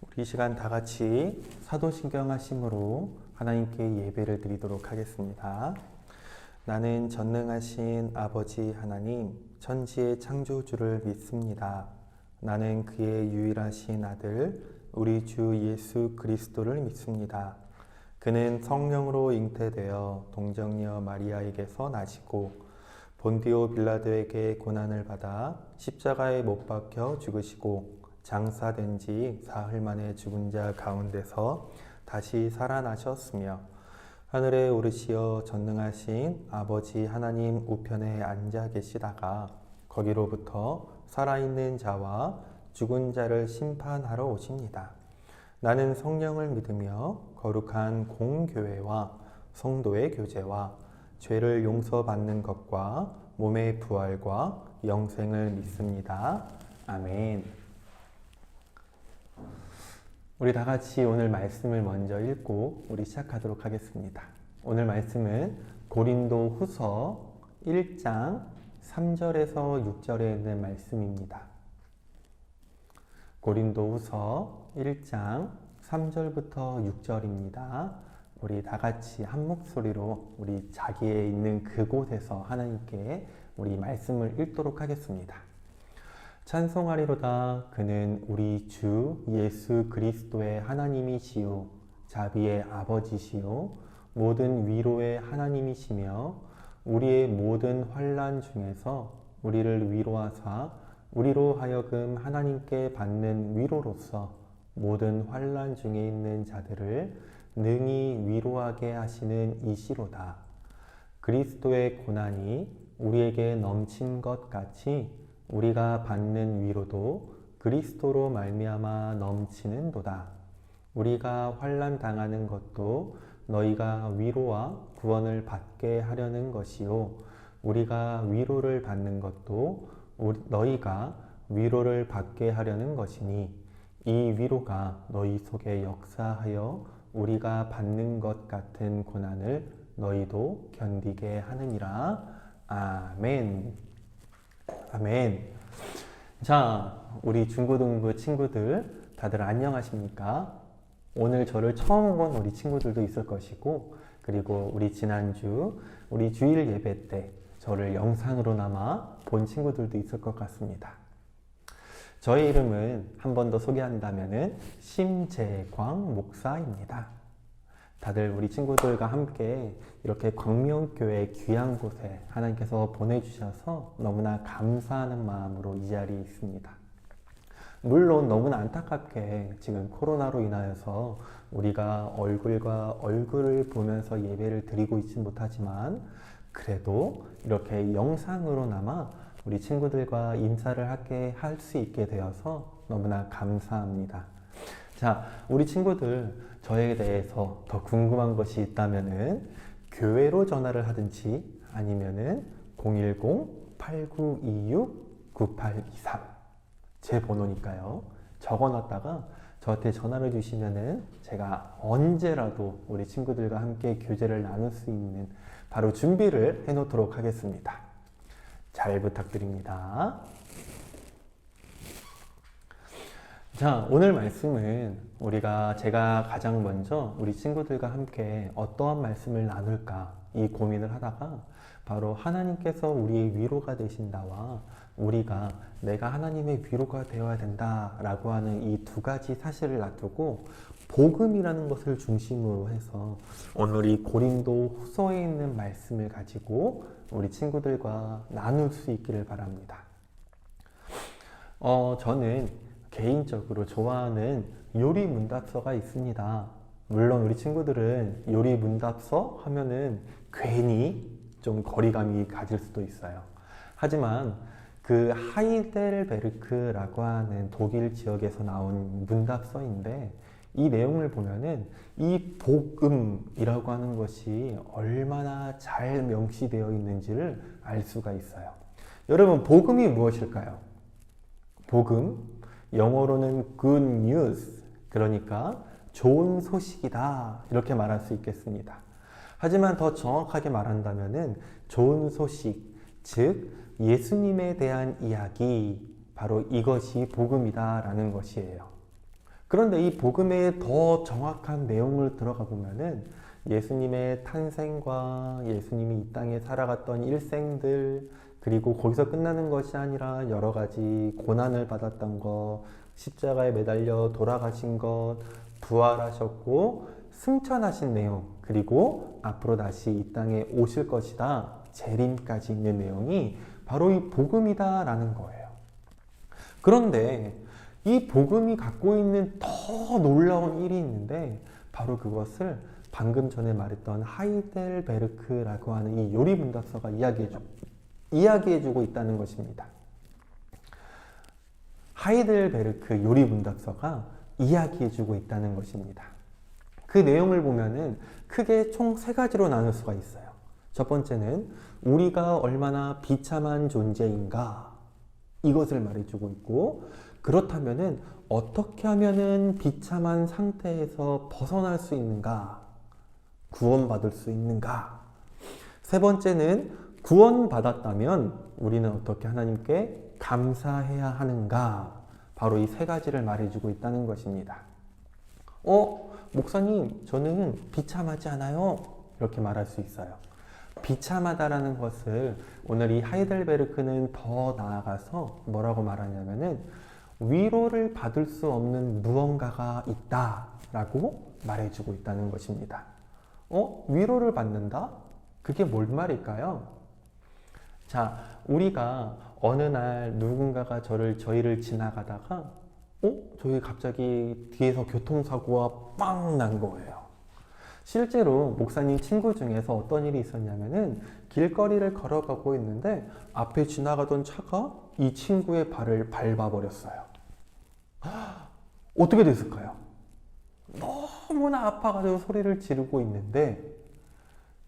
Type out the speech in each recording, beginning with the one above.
우리 이 시간 다 같이 사도신경 하심으로 하나님께 예배를 드리도록 하겠습니다. 나는 전능하신 아버지 하나님, 천지의 창조주를 믿습니다. 나는 그의 유일하신 아들, 우리 주 예수 그리스도를 믿습니다. 그는 성령으로 잉태되어 동정녀 마리아에게서 나시고 본디오 빌라도에게 고난을 받아 십자가에 못 박혀 죽으시고 장사된 지 사흘 만에 죽은 자 가운데서 다시 살아나셨으며 하늘에 오르시어 전능하신 아버지 하나님 우편에 앉아 계시다가 거기로부터 살아있는 자와 죽은 자를 심판하러 오십니다. 나는 성령을 믿으며 거룩한 공교회와 성도의 교제와 죄를 용서받는 것과 몸의 부활과 영생을 믿습니다. 아멘. 우리 다 같이 오늘 말씀을 먼저 읽고 우리 시작하도록 하겠습니다. 오늘 말씀은 고린도 후서 1장 3절에서 6절에 있는 말씀입니다. 고린도 후서 1장 3절부터 6절입니다. 우리 다 같이 한 목소리로 우리 자기에 있는 그곳에서 하나님께 우리 말씀을 읽도록 하겠습니다. 찬송하리로다. 그는 우리 주 예수 그리스도의 하나님이시요 자비의 아버지시요 모든 위로의 하나님이시며 우리의 모든 환난 중에서 우리를 위로하사 우리로 하여금 하나님께 받는 위로로서 모든 환난 중에 있는 자들을 능히 위로하게 하시는 이시로다. 그리스도의 고난이 우리에게 넘친 것 같이 우리가 받는 위로도 그리스도로 말미암아 넘치는도다. 우리가 환난 당하는 것도 너희가 위로와 구원을 받게 하려는 것이요 우리가 위로를 받는 것도 너희가 위로를 받게 하려는 것이니 이 위로가 너희 속에 역사하여 우리가 받는 것 같은 고난을 너희도 견디게 하느니라. 아멘. 아멘. 자, 우리 중고등부 친구들 다들 안녕하십니까? 오늘 저를 처음 본 우리 친구들도 있을 것이고, 그리고 우리 지난주 우리 주일 예배 때 저를 영상으로나마 본 친구들도 있을 것 같습니다. 저의 이름은 한 번 더 소개한다면은 심재광 목사입니다. 다들 우리 친구들과 함께 이렇게 광명교회 귀한 곳에 하나님께서 보내주셔서 너무나 감사하는 마음으로 이 자리에 있습니다. 물론 너무나 안타깝게 지금 코로나로 인하여서 우리가 얼굴과 얼굴을 보면서 예배를 드리고 있지 못하지만 그래도 이렇게 영상으로나마 우리 친구들과 인사를 하게 할 수 있게 되어서 너무나 감사합니다. 자, 우리 친구들 저에 대해서 더 궁금한 것이 있다면은 교회로 전화를 하든지 아니면은 010-8926-9823 제 번호니까요. 적어놨다가 저한테 전화를 주시면은 제가 언제라도 우리 친구들과 함께 교제를 나눌 수 있는 바로 준비를 해놓도록 하겠습니다. 잘 부탁드립니다. 자, 오늘 말씀은 제가 가장 먼저 우리 친구들과 함께 어떠한 말씀을 나눌까 이 고민을 하다가 바로 하나님께서 우리의 위로가 되신다와 내가 하나님의 위로가 되어야 된다라고 하는 이 두 가지 사실을 놔두고 복음이라는 것을 중심으로 해서 오늘 이 고린도 후서에 있는 말씀을 가지고 우리 친구들과 나눌 수 있기를 바랍니다. 저는 개인적으로 좋아하는 요리 문답서가 있습니다. 물론 우리 친구들은 요리 문답서 하면은 괜히 좀 거리감이 가질 수도 있어요. 하지만 그 하이델베르크라고 하는 독일 지역에서 나온 문답서인데 이 내용을 보면은 이 복음이라고 하는 것이 얼마나 잘 명시되어 있는지를 알 수가 있어요. 여러분, 복음이 무엇일까요? 복음, 영어로는 good news, 그러니까 좋은 소식이다 이렇게 말할 수 있겠습니다. 하지만 더 정확하게 말한다면은 좋은 소식, 즉 예수님에 대한 이야기, 바로 이것이 복음이다 라는 것이에요. 그런데 이 복음의 더 정확한 내용을 들어가 보면은 예수님의 탄생과 예수님이 이 땅에 살아갔던 일생들, 그리고 거기서 끝나는 것이 아니라 여러 가지 고난을 받았던 것, 십자가에 매달려 돌아가신 것, 부활하셨고 승천하신 내용, 그리고 앞으로 다시 이 땅에 오실 것이다, 재림까지 있는 내용이 바로 이 복음이다라는 거예요. 그런데 이 복음이 갖고 있는 더 놀라운 일이 있는데, 바로 그것을 방금 전에 말했던 하이델베르크라고 하는 이 요리문답서가 이야기해주고 있다는 것입니다. 하이델베르크 요리문답서가 이야기해주고 있다는 것입니다. 그 내용을 보면은 크게 총 세 가지로 나눌 수가 있어요. 첫 번째는 우리가 얼마나 비참한 존재인가, 이것을 말해주고 있고, 그렇다면은 어떻게 하면은 비참한 상태에서 벗어날 수 있는가, 구원받을 수 있는가. 세 번째는 구원받았다면 우리는 어떻게 하나님께 감사해야 하는가. 바로 이 세 가지를 말해주고 있다는 것입니다. 목사님, 저는 비참하지 않아요. 이렇게 말할 수 있어요. 비참하다라는 것을 오늘 이 하이델베르크는 더 나아가서 뭐라고 말하냐면은 위로를 받을 수 없는 무언가가 있다라고 말해주고 있다는 것입니다. 위로를 받는다? 그게 뭔 말일까요? 자, 우리가 어느 날 누군가가 저희를 지나가다가 저희 갑자기 뒤에서 교통사고가 빵 난 거예요. 실제로 목사님 친구 중에서 어떤 일이 있었냐면은 길거리를 걸어가고 있는데 앞에 지나가던 차가 이 친구의 발을 밟아버렸어요. 어떻게 됐을까요? 너무나 아파가지고 소리를 지르고 있는데,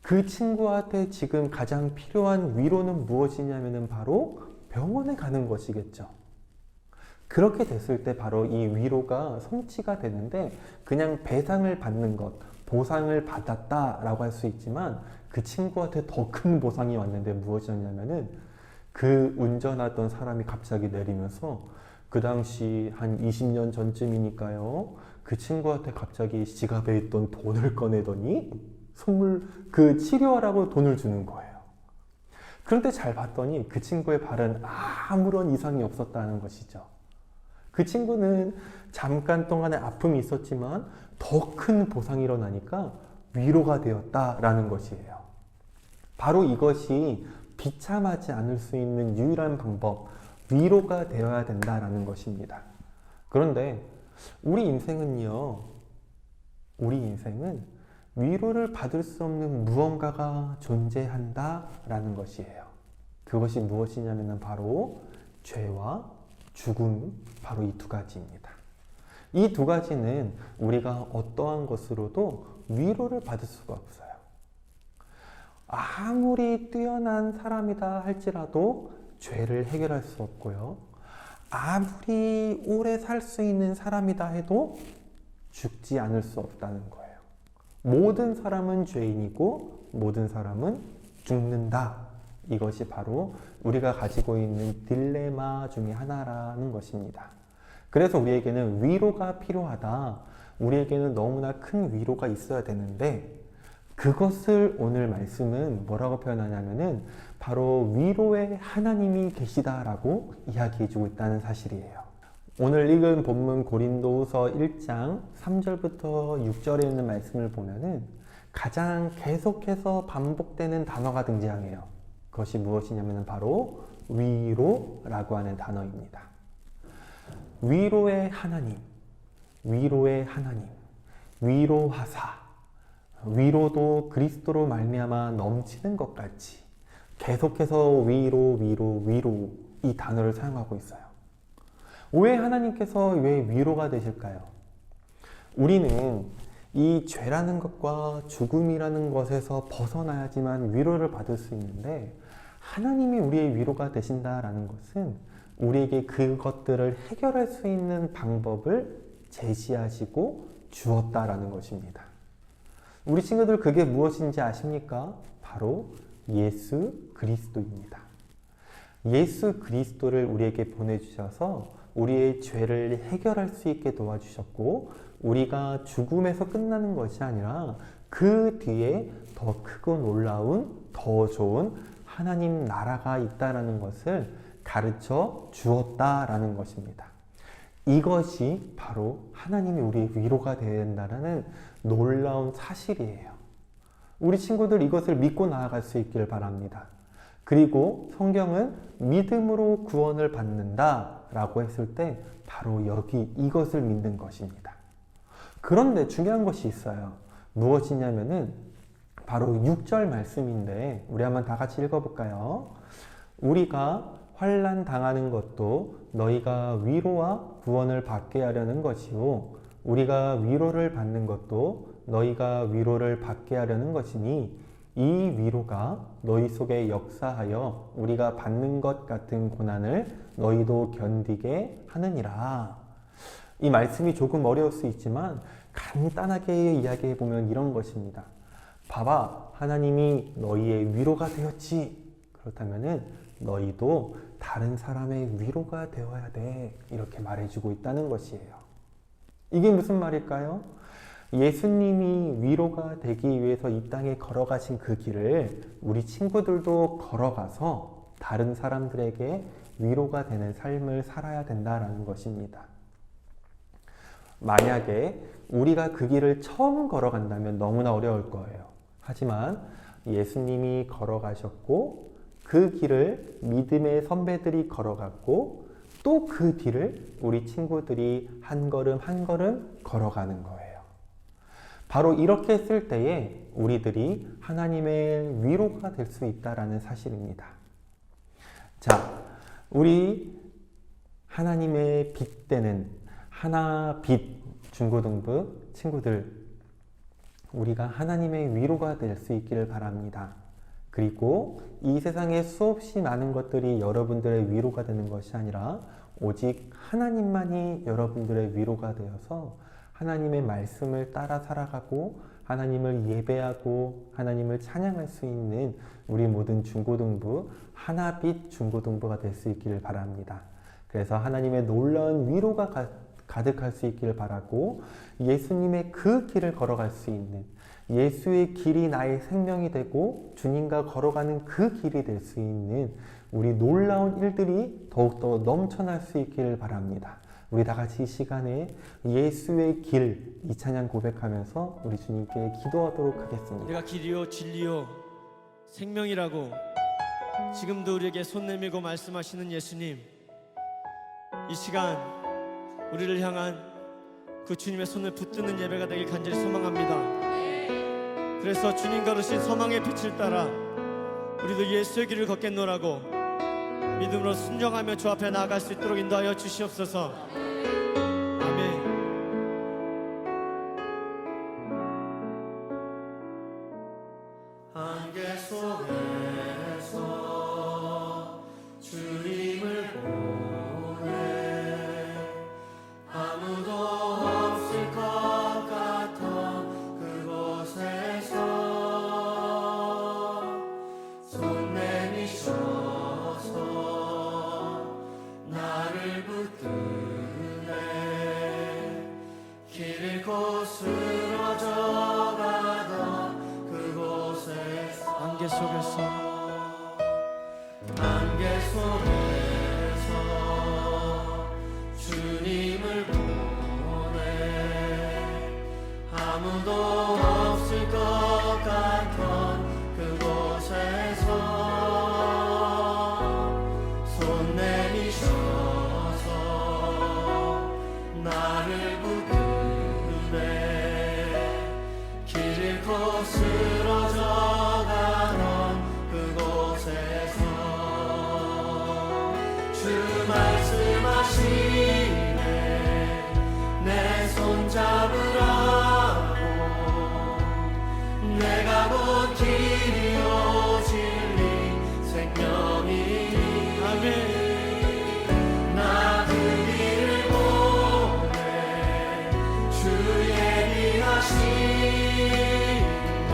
그 친구한테 지금 가장 필요한 위로는 무엇이냐면은 바로 병원에 가는 것이겠죠. 그렇게 됐을 때 바로 이 위로가 성취가 되는데, 그냥 배상을 받는 것, 보상을 받았다라고 할 수 있지만, 그 친구한테 더 큰 보상이 왔는데 무엇이었냐면은 그 운전하던 사람이 갑자기 내리면서, 그 당시 한 20년 전쯤이니까요, 그 친구한테 갑자기 지갑에 있던 돈을 꺼내더니 그 치료하라고 돈을 주는 거예요. 그런데 잘 봤더니 그 친구의 발은 아무런 이상이 없었다는 것이죠. 그 친구는 잠깐 동안의 아픔이 있었지만 더 큰 보상이 일어나니까 위로가 되었다라는 것이에요. 바로 이것이 비참하지 않을 수 있는 유일한 방법, 위로가 되어야 된다라는 것입니다. 그런데 우리 인생은 위로를 받을 수 없는 무언가가 존재한다라는 것이에요. 그것이 무엇이냐면 바로 죄와 죽음, 바로 이 두 가지입니다. 이 두 가지는 우리가 어떠한 것으로도 위로를 받을 수가 없어요. 아무리 뛰어난 사람이다 할지라도 죄를 해결할 수 없고요. 아무리 오래 살 수 있는 사람이다 해도 죽지 않을 수 없다는 거예요. 모든 사람은 죄인이고 모든 사람은 죽는다. 이것이 바로 우리가 가지고 있는 딜레마 중에 하나라는 것입니다. 그래서 우리에게는 위로가 필요하다. 우리에게는 너무나 큰 위로가 있어야 되는데, 그것을 오늘 말씀은 뭐라고 표현하냐면은 바로 위로의 하나님이 계시다라고 이야기해주고 있다는 사실이에요. 오늘 읽은 본문 고린도후서 1장 3절부터 6절에 있는 말씀을 보면은 가장 계속해서 반복되는 단어가 등장해요. 그것이 무엇이냐면 바로 위로라고 하는 단어입니다. 위로의 하나님, 위로의 하나님, 위로하사. 위로도 그리스도로 말미암아 넘치는 것 같이 계속해서 위로 이 단어를 사용하고 있어요. 왜 하나님께서 왜 위로가 되실까요? 우리는 이 죄라는 것과 죽음이라는 것에서 벗어나야지만 위로를 받을 수 있는데, 하나님이 우리의 위로가 되신다라는 것은 우리에게 그것들을 해결할 수 있는 방법을 제시하시고 주었다라는 것입니다. 우리 친구들, 그게 무엇인지 아십니까? 바로 예수 그리스도입니다. 예수 그리스도를 우리에게 보내주셔서 우리의 죄를 해결할 수 있게 도와주셨고, 우리가 죽음에서 끝나는 것이 아니라 그 뒤에 더 크고 놀라운, 더 좋은 하나님 나라가 있다라는 것을 가르쳐 주었다라는 것입니다. 이것이 바로 하나님이 우리의 위로가 되어야 된다는 놀라운 사실이에요. 우리 친구들 이것을 믿고 나아갈 수 있길 바랍니다. 그리고 성경은 믿음으로 구원을 받는다 라고 했을 때 바로 여기 이것을 믿는 것입니다. 그런데 중요한 것이 있어요. 무엇이냐면은 바로 6절 말씀인데 우리 한번 다 같이 읽어볼까요? 우리가 환난 당하는 것도 너희가 위로와 구원을 받게 하려는 것이요 우리가 위로를 받는 것도 너희가 위로를 받게 하려는 것이니 이 위로가 너희 속에 역사하여 우리가 받는 것 같은 고난을 너희도 견디게 하느니라. 이 말씀이 조금 어려울 수 있지만 간단하게 이야기해 보면 이런 것입니다. 봐봐, 하나님이 너희의 위로가 되었지. 그렇다면은 너희도 다른 사람의 위로가 되어야 돼. 이렇게 말해주고 있다는 것이에요. 이게 무슨 말일까요? 예수님이 위로가 되기 위해서 이 땅에 걸어가신 그 길을 우리 친구들도 걸어가서 다른 사람들에게 위로가 되는 삶을 살아야 된다는 것입니다. 만약에 우리가 그 길을 처음 걸어간다면 너무나 어려울 거예요. 하지만 예수님이 걸어가셨고 그 길을 믿음의 선배들이 걸어갔고 또 그 뒤를 우리 친구들이 한 걸음 한 걸음 걸어가는 거예요. 바로 이렇게 했을 때에 우리들이 하나님의 위로가 될 수 있다는 사실입니다. 자, 우리 하나님의 빛되는 하나빛 중고등부 친구들, 우리가 하나님의 위로가 될 수 있기를 바랍니다. 그리고 이 세상에 수없이 많은 것들이 여러분들의 위로가 되는 것이 아니라 오직 하나님만이 여러분들의 위로가 되어서 하나님의 말씀을 따라 살아가고 하나님을 예배하고 하나님을 찬양할 수 있는 우리 모든 중고등부, 하나빛 중고등부가 될 수 있기를 바랍니다. 그래서 하나님의 놀라운 위로가 가득할 수 있기를 바라고 예수님의 그 길을 걸어갈 수 있는, 예수의 길이 나의 생명이 되고 주님과 걸어가는 그 길이 될 수 있는 우리 놀라운 일들이 더욱더 넘쳐날 수 있기를 바랍니다. 우리 다 같이 이 시간에 예수의 길, 이 찬양 고백하면서 우리 주님께 기도하도록 하겠습니다. 내가 길이요 진리요 생명이라고 지금도 우리에게 손 내밀고 말씀하시는 예수님, 이 시간 우리를 향한 그 주님의 손을 붙드는 예배가 되길 간절히 소망합니다. 그래서 주님 걸으신 소망의 빛을 따라 우리도 예수의 길을 걷겠노라고 믿음으로 순종하며 주 앞에 나아갈 수 있도록 인도하여 주시옵소서. 아멘. 안개 속에서 주님을 보내 아무도 없을 것 같던 그곳에서 손 내미셔서 나를 붙드네 길 잃고 쓰러져 가던 그곳에서 안개 속에서 안개 속에서 주님을 보내 아무도 없을 것 같던 그곳에서 손 내미셔서 나를 붙드네 길 잃고 쓰러져 가던 그곳에서 주 말씀하시네 내 손 잡으라고 내가 곧 길이요 진리 생명이니 아멘. 나 그 길을 보내 주 예비하신 곳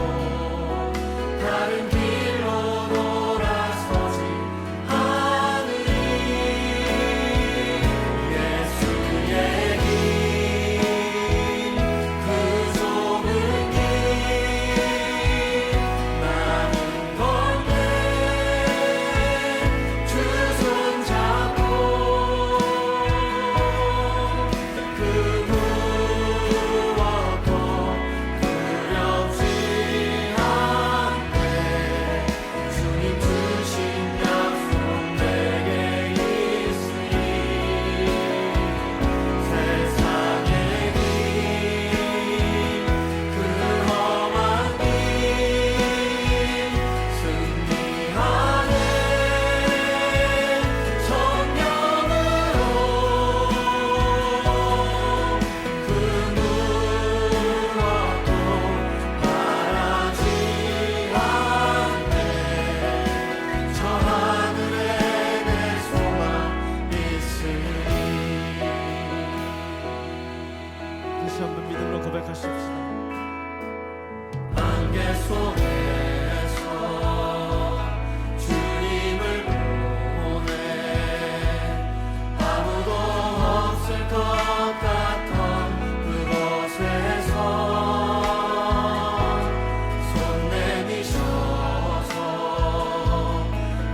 다시 한번 믿음으로 고백하십시다. 안개 속에서 주님을 보내 아무도 없을 것 같던 그곳에서 손 내미셔서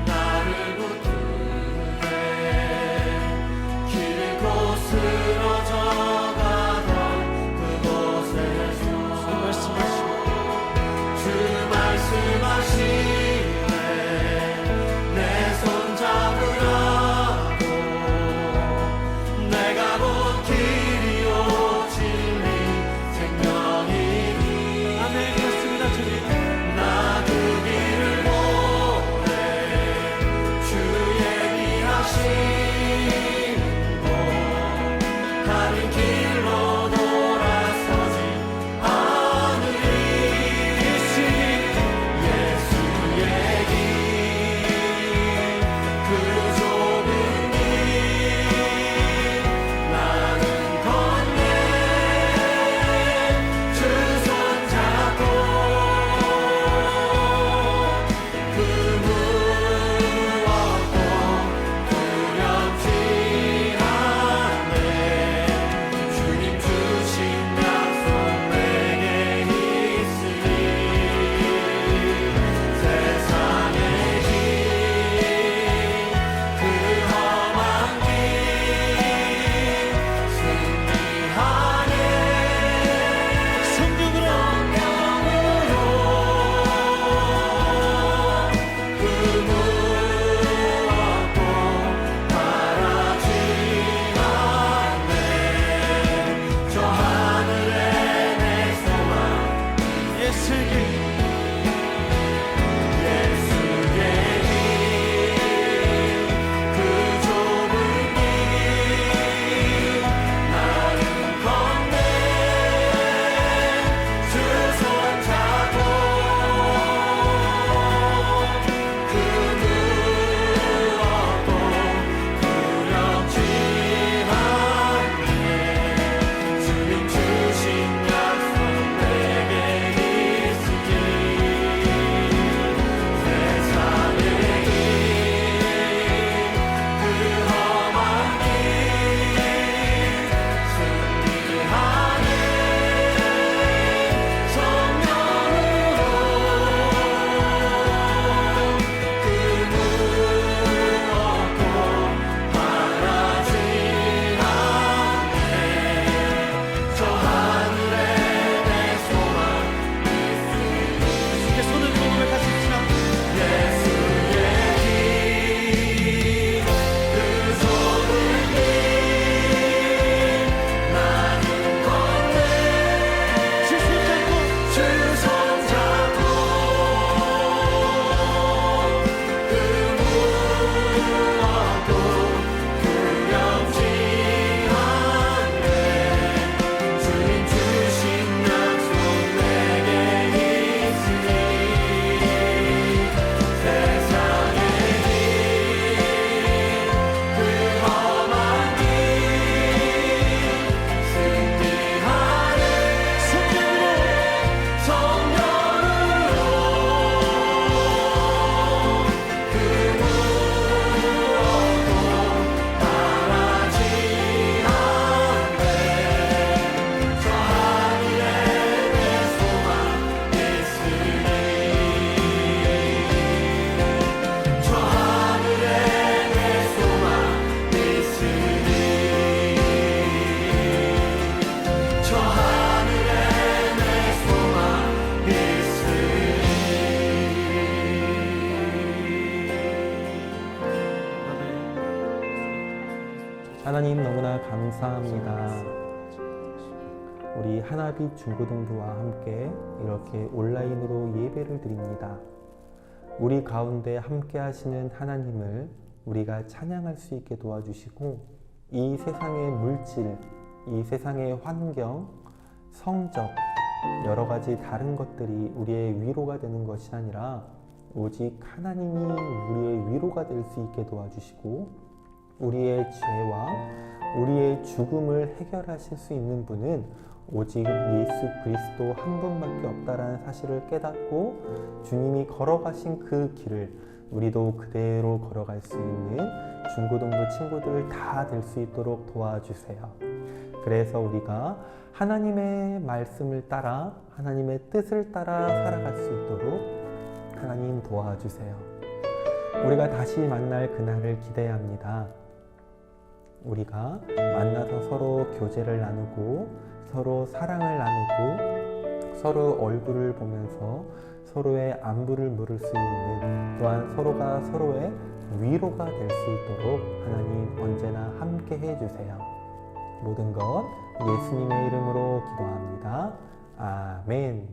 나를 붙들게 길고 쓰러져가던 그곳에서 주 말씀하시네 내 손 잡으라고 내가 곧 길이요 진리 생명이니 아멘. 그렇습니다 주님. 나 그 길을 보내 주 예비하신 곳 다른 길로 돌아서지 않으리 예수의 길 그 좁은 길 나는 건네 주 손 잡고 그 무엇도 두렵지 않네 주님 주신 약속 내게 있으니 세상의 길 그 험한 길 승리하네 성령으로 그 무엇도 바라지 않네 저 하늘에 내 소망 예수의 길 예수의 길 그 좁은 길 나는 건네 주 손 잡고 그 무엇도 두렵지 않네 주님 주신 약속 내게 있으니 세상의 길 그 험한 길 승리하네 성령으로 그 무엇도 바라지 않네 저 하늘에 내 소망 주께 손을 들고 고백하십시다. 예수의 길 그 좁은 길 나는 건네 주 손 잡고 주 손 잡고 그 무엇도 두렵지 않네 주님 주신 약속 내게 있으니 세상의 길 그 험한 길 승리하네 성령으로 그 무엇도 바라지 않네 저 하늘에 내 소망 있으니 저 하늘에 내 소망 있으니 저 하늘에 내 소망 하나님 너무나 감사합니다. 우리 하나빛 중고등부와 함께 이렇게 온라인으로 예배를 드립니다. 우리 가운데 함께 하시는 하나님을 우리가 찬양할 수 있게 도와주시고 이 세상의 물질, 이 세상의 환경, 성적, 여러 가지 다른 것들이 우리의 위로가 되는 것이 아니라 오직 하나님이 우리의 위로가 될 수 있게 도와주시고 우리의 죄와 우리의 죽음을 해결하실 수 있는 분은 오직 예수 그리스도 한 분밖에 없다라는 사실을 깨닫고 주님이 걸어가신 그 길을 우리도 그대로 걸어갈 수 있는 중고등부 친구들 다 될 수 있도록 도와주세요. 그래서 우리가 하나님의 말씀을 따라 하나님의 뜻을 따라 살아갈 수 있도록 하나님 도와주세요. 우리가 다시 만날 그날을 기대합니다. 우리가 만나서 서로 교제를 나누고 서로 사랑을 나누고 서로 얼굴을 보면서 서로의 안부를 물을 수 있는, 또한 서로가 서로의 위로가 될 수 있도록 하나님 언제나 함께 해주세요. 모든 것 예수님의 이름으로 기도합니다. 아멘.